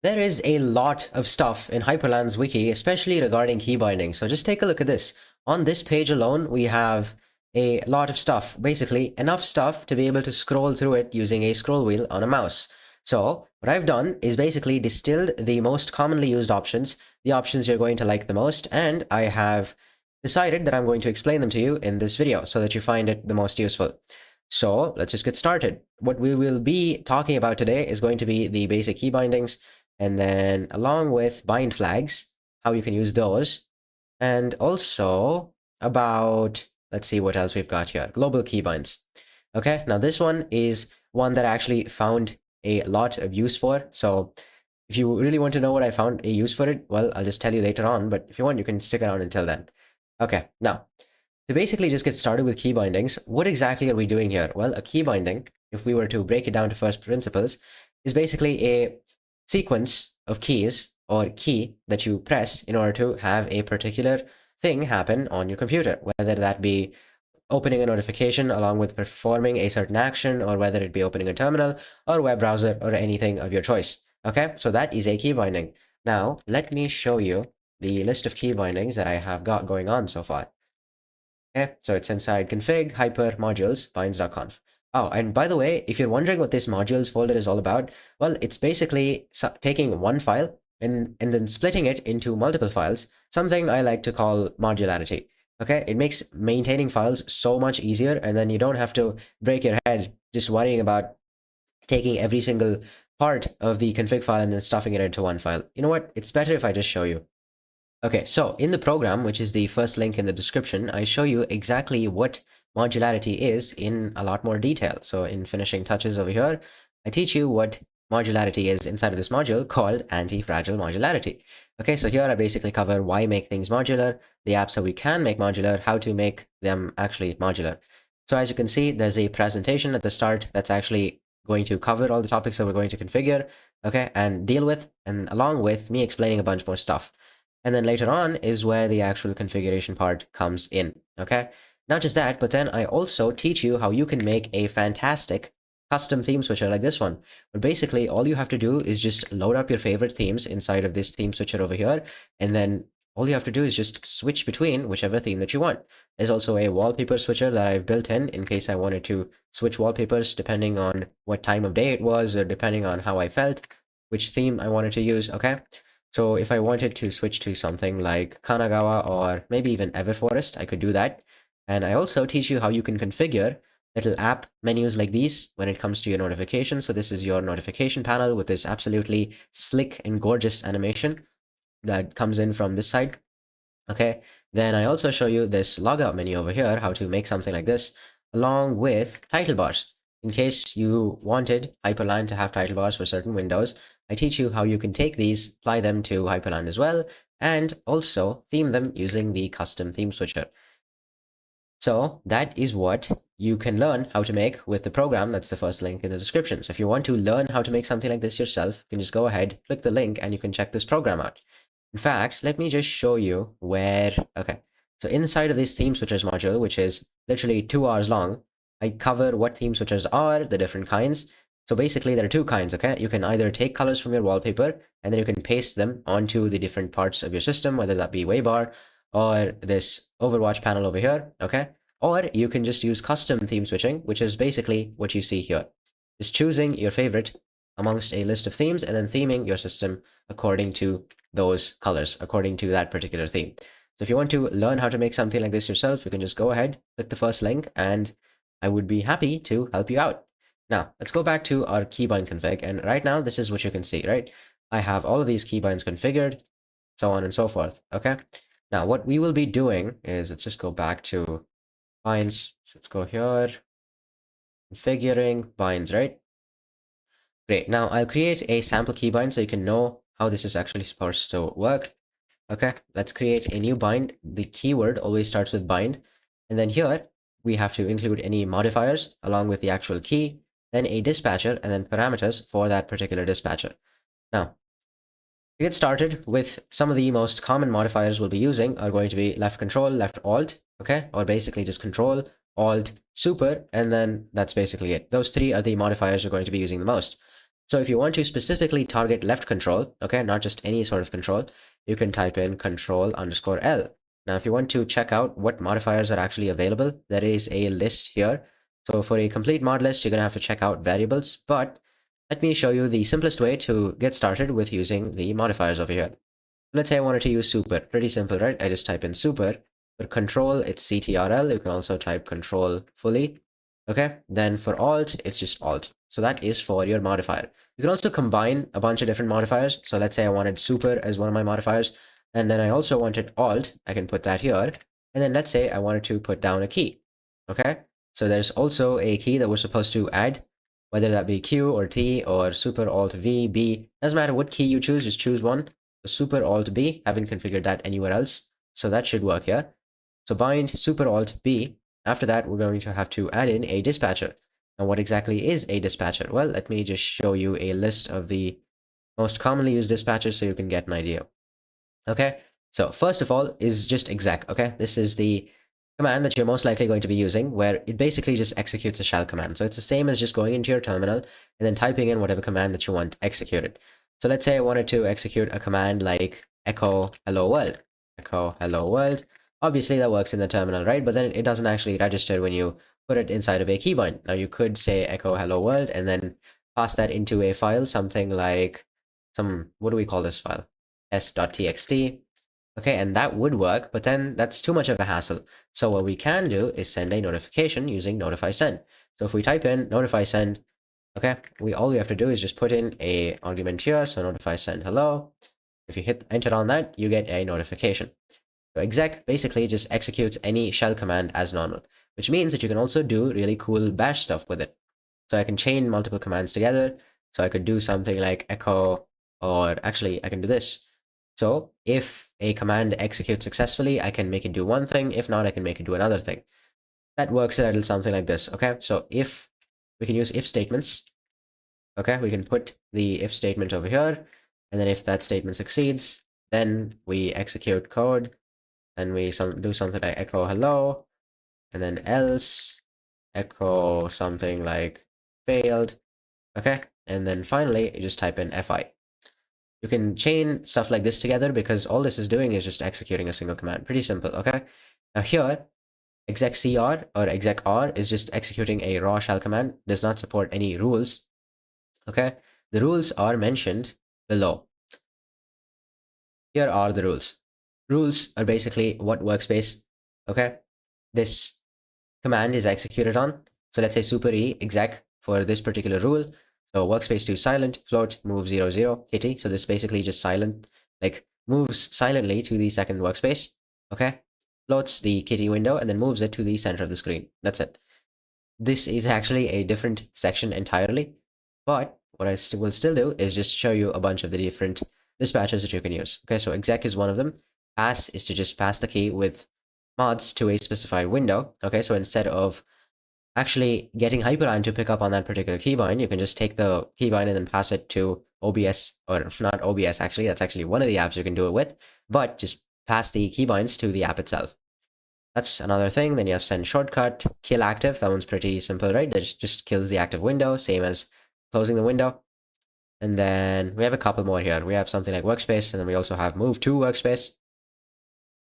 There is a lot of stuff in Hyprland's wiki, especially regarding key binding. So just take a look at this. On this page alone, we have a lot of stuff, basically enough stuff to be able to scroll through it using a scroll wheel on a mouse. So what I've done is basically distilled the most commonly used options, the options you're going to like the most, and I have decided that I'm going to explain them to you in this video so that you find it the most useful. So let's just get started. What we will be talking about today is going to be the basic key bindings, and then along with bind flags, how you can use those, and also about, let's see what else we've got here, global keybinds. Okay, now this one is one that I actually found a lot of use for. So if you really want to know what I found a use for it, well, I'll just tell you later on, but if you want, you can stick around until then. Okay, now, to basically just get started with key bindings, what exactly are we doing here? Well, a key binding, if we were to break it down to first principles, is basically a sequence of keys or key that you press in order to have a particular thing happen on your computer, whether that be opening a notification along with performing a certain action, or whether it be opening a terminal or web browser or anything of your choice. Okay, so that is a key binding. Now, let me show you the list of key bindings that I have got going on so far. Okay, so it's inside config, hyper, modules, binds.conf. Oh, and by the way, if you're wondering what this modules folder is all about, well, it's basically taking one file and then splitting it into multiple files, something I like to call modularity. Okay, it makes maintaining files so much easier, and then you don't have to break your head just worrying about taking every single part of the config file and then stuffing it into one file. You know what? It's better if I just show you. Okay, so in the program, which is the first link in the description, I show you exactly what modularity is in a lot more detail. So in finishing touches over here, I teach you what modularity is inside of this module called anti-fragile modularity. Okay, so here I basically cover why make things modular, the apps that we can make modular, how to make them actually modular. So as you can see, there's a presentation at the start that's actually going to cover all the topics that we're going to configure, okay, and deal with, and along with me explaining a bunch more stuff. And then later on is where the actual configuration part comes in, okay? Not just that, but then I also teach you how you can make a fantastic custom theme switcher like this one. But basically, all you have to do is just load up your favorite themes inside of this theme switcher over here, and then all you have to do is just switch between whichever theme that you want. There's also a wallpaper switcher that I've built in case I wanted to switch wallpapers depending on what time of day it was, or depending on how I felt, which theme I wanted to use, okay? So if I wanted to switch to something like Kanagawa or maybe even Everforest, I could do that. And I also teach you how you can configure little app menus like these when it comes to your notifications. So this is your notification panel with this absolutely slick and gorgeous animation that comes in from this side. Okay, then I also show you this logout menu over here, how to make something like this, along with title bars. In case you wanted Hyprland to have title bars for certain windows, I teach you how you can take these, apply them to Hyprland as well, and also theme them using the custom theme switcher. So that is what you can learn how to make with the program. That's the first link in the description. So if you want to learn how to make something like this yourself, you can just go ahead, click the link, and you can check this program out. In fact, let me just show you where, okay. So inside of this theme switchers module, which is literally 2 hours long, I cover what theme switchers are, the different kinds. So basically there are two kinds, okay? You can either take colors from your wallpaper and then you can paste them onto the different parts of your system, whether that be Waybar or this Overwatch panel over here, okay? Or you can just use custom theme switching, which is basically what you see here. Just choosing your favorite amongst a list of themes and then theming your system according to those colors, according to that particular theme. So if you want to learn how to make something like this yourself, you can just go ahead, click the first link, and I would be happy to help you out. Now, let's go back to our keybind config, and right now, this is what you can see, right? I have all of these keybinds configured, so on and so forth, okay? Now, what we will be doing is, let's just go back to binds. So let's go here, configuring binds, right? Great. Now I'll create a sample keybind so you can know how this is actually supposed to work. Okay, let's create a new bind. The keyword always starts with bind. And then here we have to include any modifiers along with the actual key, then a dispatcher, and then parameters for that particular dispatcher. Now, to get started with, some of the most common modifiers we'll be using are going to be left control, left alt, okay, or basically just control, alt, super, and then that's basically it. Those three are the modifiers we're going to be using the most. So if you want to specifically target left control, okay, not just any sort of control, you can type in control_L. Now, if you want to check out what modifiers are actually available, there is a list here. So for a complete mod list, you're going to have to check out variables, but let me show you the simplest way to get started with using the modifiers over here. Let's say I wanted to use super. Pretty simple, right? I just type in super. For control, it's CTRL. You can also type control fully. Okay. Then for alt, it's just alt. So that is for your modifier. You can also combine a bunch of different modifiers. So let's say I wanted super as one of my modifiers, and then I also wanted alt. I can put that here. And then let's say I wanted to put down a key. Okay. So there's also a key that we're supposed to add, whether that be Q or T or super alt V, B. Doesn't matter what key you choose, just choose one. So super alt B, haven't configured that anywhere else. So that should work here. So bind super alt B. After that, we're going to have to add in a dispatcher. Now, what exactly is a dispatcher? Well, let me just show you a list of the most commonly used dispatchers so you can get an idea. Okay, so first of all is just exec. Okay, this is the command that you're most likely going to be using, where it basically just executes a shell command. So it's the same as just going into your terminal and then typing in whatever command that you want executed. So let's say I wanted to execute a command like echo hello world. Echo hello world. Obviously that works in the terminal, right? But then it doesn't actually register when you put it inside of a keybind. Now you could say echo hello world and then pass that into a file, something like what do we call this file? s.txt. Okay, and that would work, but then that's too much of a hassle. So what we can do is send a notification using notify send. So if we type in notify send, okay, all we have to do is just put in a argument here, so notify send hello. If you hit enter on that, you get a notification. So exec basically just executes any shell command as normal, which means that you can also do really cool bash stuff with it. So I can chain multiple commands together. So I could do something like echo, or actually I can do this. So if a command executes successfully, I can make it do one thing. If not, I can make it do another thing. That works a little something like this. Okay, so if we can use if statements. Okay, we can put the if statement over here, and then if that statement succeeds, then we execute code, and we do something like echo hello, and then else echo something like failed. Okay, and then finally you just type in fi. You can chain stuff like this together because all this is doing is just executing a single command. Pretty simple, okay? Now here, execr or execr is just executing a raw shell command, does not support any rules, okay? The rules are mentioned below. Here are the rules. Rules are basically what workspace, okay, this command is executed on. So let's say super E exec for this particular rule. So workspace to silent, float, move 0, 0, kitty. So this basically just silent, like moves silently to the second workspace. Okay. Floats the kitty window and then moves it to the center of the screen. That's it. This is actually a different section entirely. But what I will still do is just show you a bunch of the different dispatchers that you can use. Okay, so exec is one of them. Pass is to just pass the key with mods to a specified window. Okay, so instead of actually getting Hyprland to pick up on that particular keybind, you can just take the keybind and then pass it to OBS, or not OBS actually, that's actually one of the apps you can do it with, but just pass the keybinds to the app itself. That's another thing. Then you have send shortcut, kill active. That one's pretty simple, right? That just kills the active window, same as closing the window. And then we have a couple more here. We have something like workspace, and then we also have move to workspace.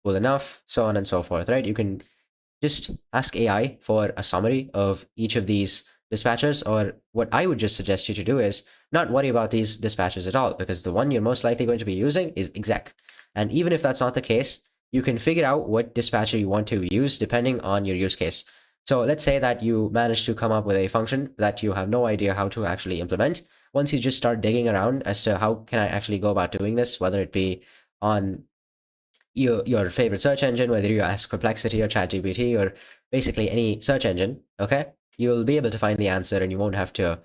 Cool enough, so on and so forth, right? You can just ask AI for a summary of each of these dispatchers, or what I would just suggest you to do is not worry about these dispatchers at all, because the one you're most likely going to be using is exec. And even if that's not the case, you can figure out what dispatcher you want to use depending on your use case. So let's say that you manage to come up with a function that you have no idea how to actually implement. Once you just start digging around as to how can I actually go about doing this, whether it be on your favorite search engine, whether you ask Perplexity or ChatGPT or basically any search engine, okay, you'll be able to find the answer and you won't have to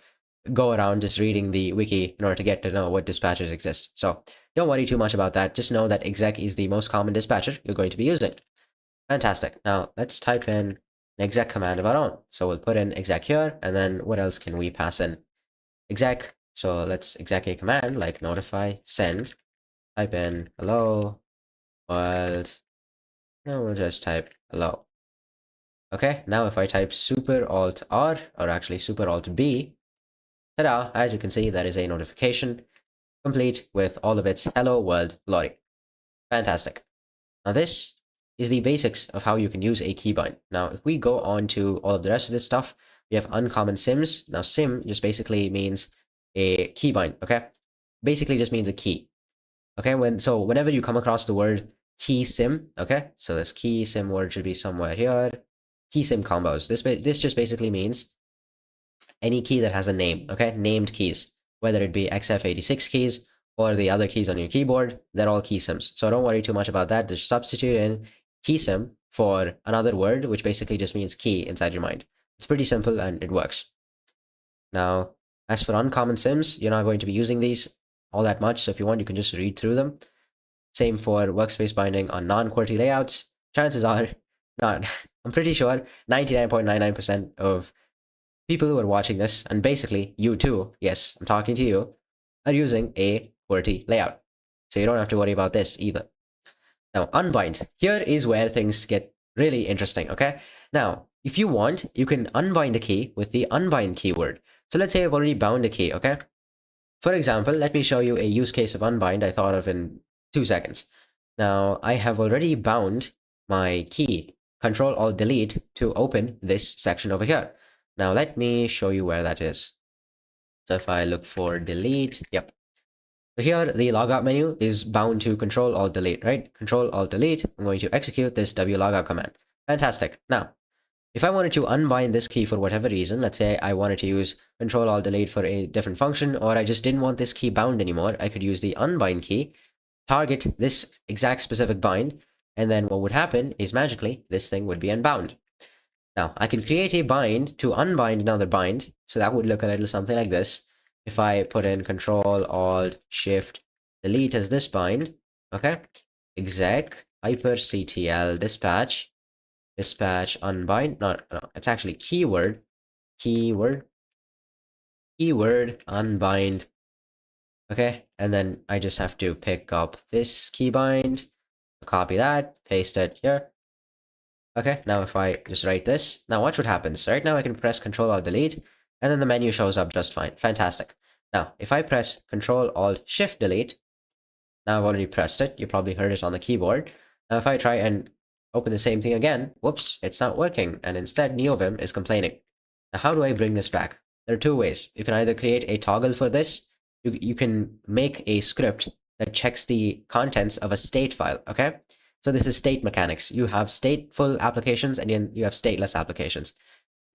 go around just reading the wiki in order to get to know what dispatchers exist. So don't worry too much about that. Just know that exec is the most common dispatcher you're going to be using. Fantastic. Now let's type in an exec command of our own. So we'll put in exec here, and then what else can we pass in? Exec. So let's exec a command like notify send. Type in hello world. No, we'll just type hello. Okay, now if I type super alt R, or actually super alt B, Ta-da! As you can see, there is a notification complete with all of its hello world glory. Fantastic. Now this is the basics of how you can use a keybind. Now, if we go on to all of the rest of this stuff, we have uncommon sims. Now, sim just basically means a keybind, okay? Basically just means a key. Okay, whenever you come across the word key sim, okay, so this key sim word should be somewhere here. Key sim combos. This just basically means any key that has a name, okay, named keys, whether it be XF86 keys or the other keys on your keyboard, they're all key sims. So don't worry too much about that. Just substitute in key sim for another word, which basically just means key inside your mind. It's pretty simple and it works. Now, as for uncommon sims, you're not going to be using these all that much. So if you want, you can just read through them. Same for workspace binding on non-QWERTY layouts. Chances are not. I'm pretty sure 99.99% of people who are watching this, and basically you too, yes, I'm talking to you, are using a QWERTY layout. So you don't have to worry about this either. Now, unbind. Here is where things get really interesting, okay? Now, if you want, you can unbind a key with the unbind keyword. So let's say I've already bound a key, okay? For example, let me show you a use case of unbind I thought of in 2 seconds. Now, I have already bound my key, Control-Alt-Delete, to open this section over here. Now, let me show you where that is. So if I look for delete, yep. So here, the logout menu is bound to Control-Alt-Delete, right? Control-Alt-Delete, I'm going to execute this wlogout command. Fantastic. Now, if I wanted to unbind this key for whatever reason, let's say I wanted to use Control-Alt-Delete for a different function, or I just didn't want this key bound anymore, I could use the unbind key, target this exact specific bind, and then what would happen is magically this thing would be unbound. Now, I can create a bind to unbind another bind, so that would look a little something like this. If I put in Control-Alt-Shift-Delete as this bind, okay, exec hyperctl dispatch unbind, no, it's actually keyword unbind, okay, and then I just have to pick up this keybind, copy that, paste it here. Okay, now if I just write this, now watch what happens. Right now I can press Control-Alt-Delete, and then the menu shows up just fine. Fantastic. Now, if I press Control-Alt-Shift-Delete, now I've already pressed it. You probably heard it on the keyboard. Now, if I try and open the same thing again, whoops, it's not working, and instead NeoVim is complaining. Now, how do I bring this back? There are 2 ways. You can either create a toggle for this. You can make a script that checks the contents of a state file, okay? So this is state mechanics. You have stateful applications and then you have stateless applications.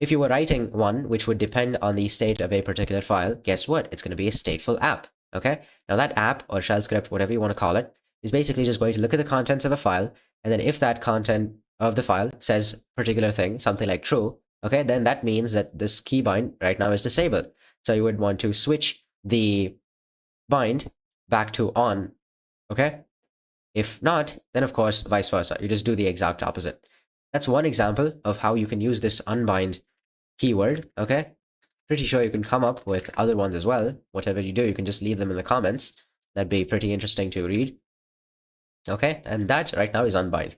If you were writing one which would depend on the state of a particular file, guess what? It's going to be a stateful app, okay? Now that app or shell script, whatever you want to call it, is basically just going to look at the contents of a file, and then if that content of the file says particular thing, something like true, okay, then that means that this keybind right now is disabled. So you would want to switch the bind back to on, okay? If not, then of course, vice versa. You just do the exact opposite. That's one example of how you can use this unbind keyword, okay? Pretty sure you can come up with other ones as well. Whatever you do, you can just leave them in the comments. That'd be pretty interesting to read. Okay, and that right now is unbind.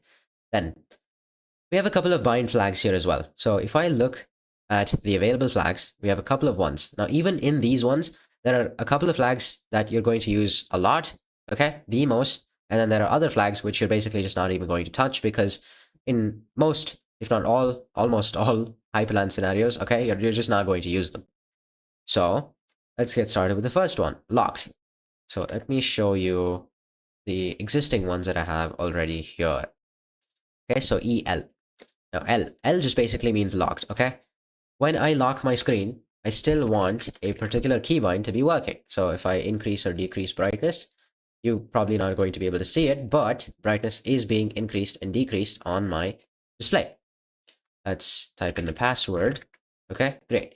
Then we have a couple of bind flags here as well. So if I look at the available flags, we have a couple of ones. Now, even in these ones, there are a couple of flags that you're going to use a lot, okay, the most, and then there are other flags which you're basically just not even going to touch because in most, if not all, almost all Hyprland scenarios, okay, you're just not going to use them. So let's get started with the first one, locked. So let me show you the existing ones that I have already here. Okay, so EL. Now L just basically means locked, okay? When I lock my screen, I still want a particular keybind to be working. So if I increase or decrease brightness, you're probably not going to be able to see it, but brightness is being increased and decreased on my display. Let's type in the password. Okay, great.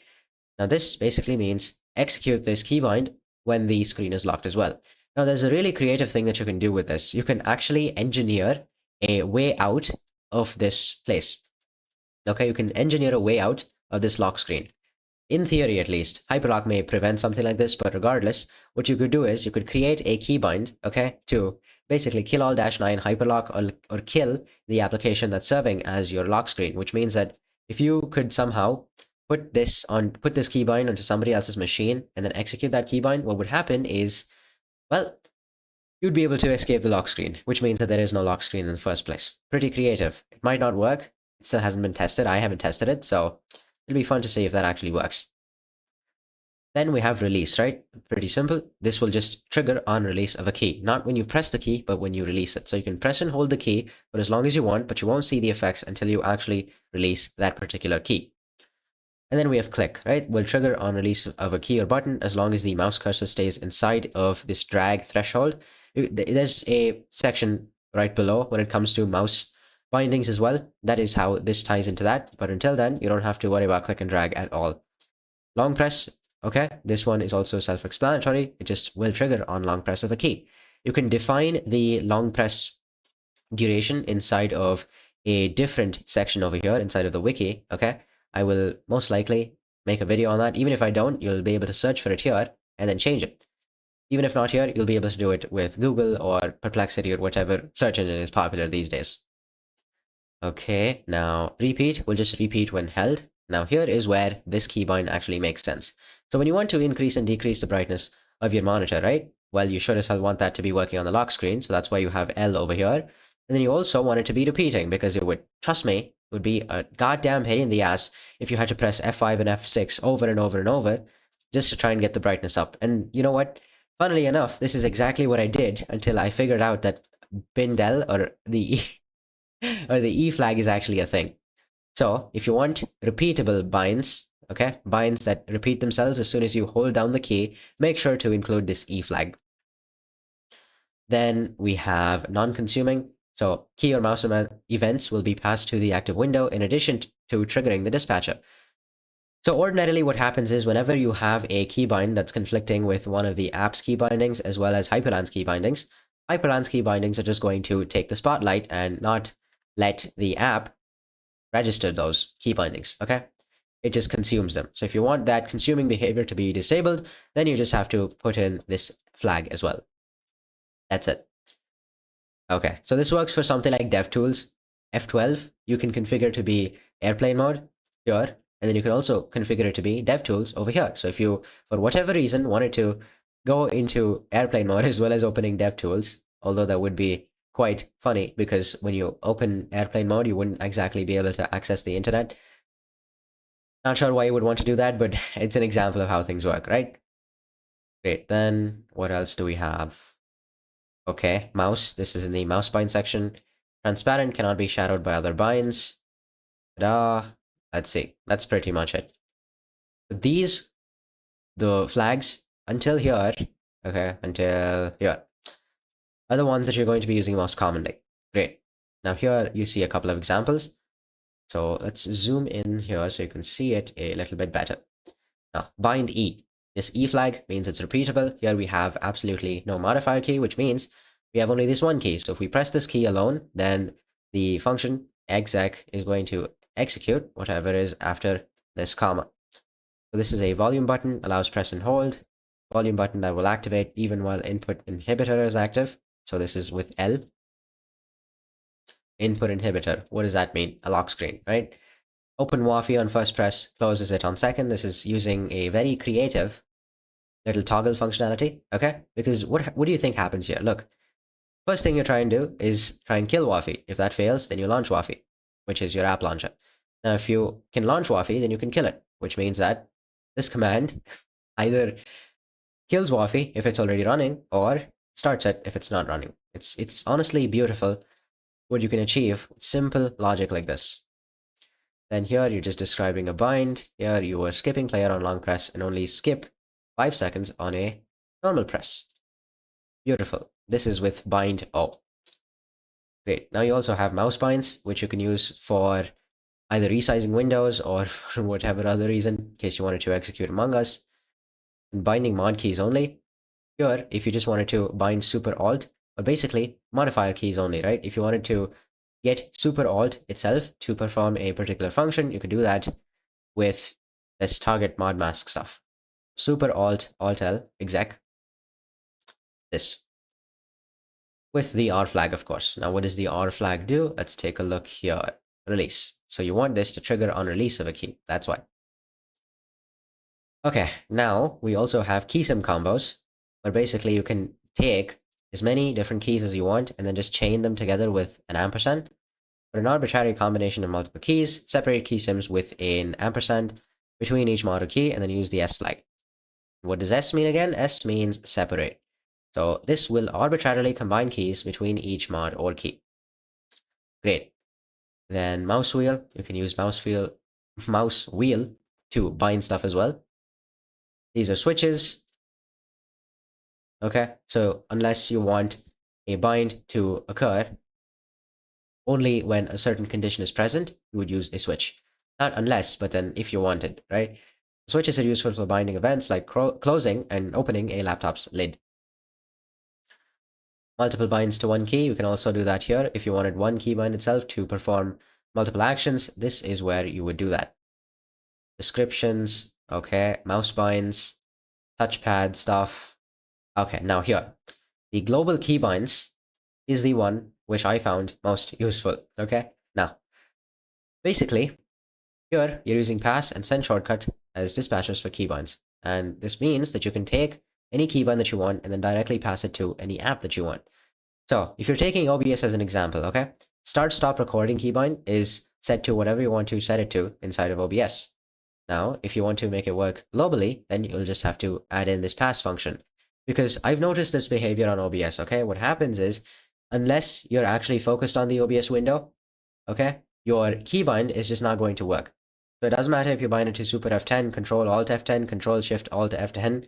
Now this basically means execute this keybind when the screen is locked as well. Now there's a really creative thing that you can do with this. You can actually engineer a way out of this place. Okay, you can engineer a way out of this lock screen. In theory, at least, Hyperlock may prevent something like this, but regardless, what you could do is you could create a keybind, okay, to basically kill all -9 Hyperlock or kill the application that's serving as your lock screen, which means that if you could somehow put this keybind onto somebody else's machine and then execute that keybind, what would happen is, well, you'd be able to escape the lock screen, which means that there is no lock screen in the first place. Pretty creative. It might not work. It still hasn't been tested. I haven't tested it, so it'll be fun to see if that actually works. Then we have release, right? Pretty simple. This will just trigger on release of a key. Not when you press the key, but when you release it. So you can press and hold the key for as long as you want, but you won't see the effects until you actually release that particular key. And then we have click, right? Will trigger on release of a key or button as long as the mouse cursor stays inside of this drag threshold. There's a section right below when it comes to mouse bindings as well. That is how this ties into that. But until then, you don't have to worry about click and drag at all. Long press, okay, this one is also self-explanatory. It just will trigger on long press of a key. You can define the long press duration inside of a different section over here inside of the wiki, okay? I will most likely make a video on that. Even if I don't, you'll be able to search for it here and then change it. Even if not here, you'll be able to do it with Google or Perplexity or whatever search engine is popular these days. Okay, now repeat, we'll just repeat when held. Now here is where this keybind actually makes sense. So when you want to increase and decrease the brightness of your monitor, right? Well, you sure as hell want that to be working on the lock screen, so that's why you have L over here. And then you also want it to be repeating, because it would, trust me, it would be a goddamn pain in the ass if you had to press F5 and F6 over and over and over just to try and get the brightness up. And you know what? Funnily enough, this is exactly what I did until I figured out that bindel, or the or the E flag, is actually a thing. So if you want repeatable binds, okay, binds that repeat themselves as soon as you hold down the key, make sure to include this E flag. Then we have non-consuming. So key or mouse events will be passed to the active window in addition to triggering the dispatcher. So ordinarily what happens is whenever you have a keybind that's conflicting with one of the app's key bindings as well as Hyprland's key bindings, Hyprland's key bindings are just going to take the spotlight and not let the app register those key bindings, okay? It just consumes them. So if you want that consuming behavior to be disabled, then you just have to put in this flag as well. That's it. Okay, so this works for something like DevTools. F12, you can configure to be airplane mode here, and then you can also configure it to be DevTools over here. So if you, for whatever reason, wanted to go into airplane mode as well as opening DevTools, although that would be quite funny because when you open airplane mode, you wouldn't exactly be able to access the internet. Not sure why you would want to do that, but it's an example of how things work, right? Great, then what else do we have? Okay, mouse. This is in the mouse bind section. Transparent, cannot be shadowed by other binds. Ta-da. Let's see. That's pretty much it. These, the flags, until here, okay, until here, are the ones that you're going to be using most commonly. Great. Now here you see a couple of examples. So let's zoom in here so you can see it a little bit better. Now, bind E. This E flag means it's repeatable. Here we have absolutely no modifier key, which means we have only this one key. So if we press this key alone, then the function exec is going to execute whatever is after this comma. So this is a volume button, allows press and hold. Volume button that will activate even while input inhibitor is active. So this is with L. Input inhibitor. What does that mean? A lock screen, right? Open wofi on first press, closes it on second. This is using a very creative little toggle functionality, okay? Because what do you think happens here? Look, first thing you try and do is try and kill wofi. If that fails, then you launch wofi, which is your app launcher. Now, if you can launch wofi, then you can kill it, which means that this command either kills wofi if it's already running or starts it if it's not running. It's honestly beautiful what you can achieve with simple logic like this. Then here you're just describing a bind. Here you are skipping player on long press and only skip 5 seconds on a normal press. Beautiful. This is with bind O. Great. Now you also have mouse binds, which you can use for either resizing windows or for whatever other reason, in case you wanted to execute Among Us. And binding mod keys only. Here, if you just wanted to bind super alt, or basically modifier keys only, right? If you wanted to get super alt itself to perform a particular function, you could do that with this target mod mask stuff. Super alt L exec this with the R flag, of course. Now, what does the R flag do? Let's take a look here. Release. So you want this to trigger on release of a key. That's why. Okay, now we also have key sim combos, where basically you can take as many different keys as you want and then just chain them together with an ampersand. For an arbitrary combination of multiple keys, separate key sims with an ampersand between each mod or key and then use the S flag. What does S mean again? S means separate. So this will arbitrarily combine keys between each mod or key. Great. Then mouse wheel, you can use mouse wheel to bind stuff as well. These are switches. Okay, so unless you want a bind to occur only when a certain condition is present, you would use a switch. Not unless, but then if you wanted, right? Switches are useful for binding events like closing and opening a laptop's lid. Multiple binds to one key, you can also do that here. If you wanted one key bind itself to perform multiple actions, this is where you would do that. Descriptions, okay, mouse binds, touchpad stuff. Okay, now here, the global keybinds is the one which I found most useful, okay? Now, basically, here you're using pass and send shortcut as dispatchers for keybinds. And this means that you can take any keybind that you want and then directly pass it to any app that you want. So if you're taking OBS as an example, okay, start stop recording keybind is set to whatever you want to set it to inside of OBS. Now, if you want to make it work globally, then you'll just have to add in this pass function. Because I've noticed this behavior on OBS, okay? What happens is, unless you're actually focused on the OBS window, okay, your keybind is just not going to work. So it doesn't matter if you bind it to Super F10, Control Alt F10, Control Shift Alt F10,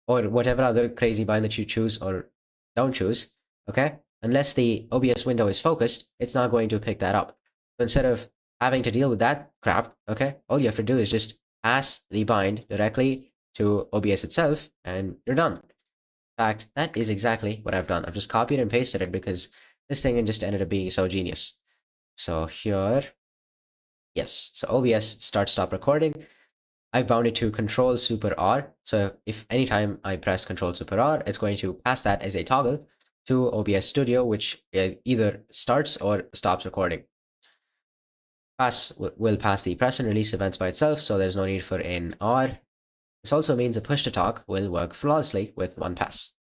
or whatever other crazy bind that you choose or don't choose, okay? Unless the OBS window is focused, it's not going to pick that up. So instead of having to deal with that crap, okay, all you have to do is just pass the bind directly to OBS itself, and you're done. In fact, that is exactly what I've done. I've just copied and pasted it because this thing just ended up being so genius. So here, yes, so OBS start stop recording. I've bound it to Control Super R. So if anytime I press Control Super R, it's going to pass that as a toggle to OBS Studio, which either starts or stops recording. Pass will pass the press and release events by itself, so there's no need for an R. This also means a push to talk will work flawlessly with one pass.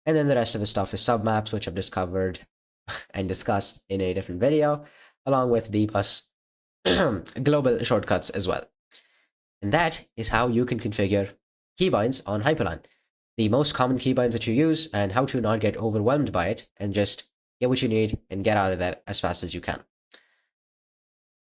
And then the rest of the stuff is submaps, which I've discovered and discussed in a different video, along with the bus global shortcuts as well. And that is how you can configure keybinds on Hyprland. The most common keybinds that you use and how to not get overwhelmed by it and just get what you need and get out of that as fast as you can.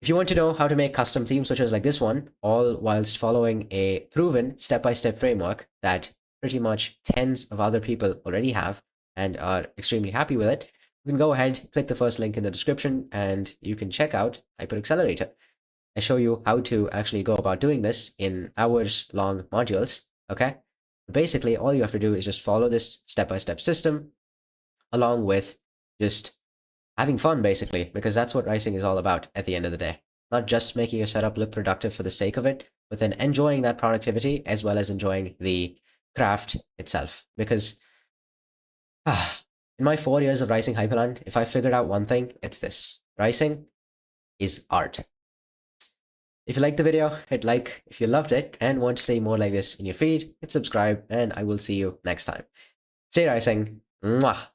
If you want to know how to make custom themes such as like this one, all whilst following a proven step-by-step framework that pretty much tens of other people already have and are extremely happy with it, you can go ahead, click the first link in the description, and you can check out Hyper Accelerator. I show you how to actually go about doing this in hours-long modules, okay? Basically, all you have to do is just follow this step-by-step system along with just having fun, basically, because that's what ricing is all about at the end of the day. Not just making your setup look productive for the sake of it, but then enjoying that productivity as well as enjoying the craft itself. Because in my 4 years of ricing Hyperland, if I figured out one thing, it's this. Ricing is art. If you liked the video, hit like. If you loved it and want to see more like this in your feed, hit subscribe, and I will see you next time. Stay ricing. Mwah.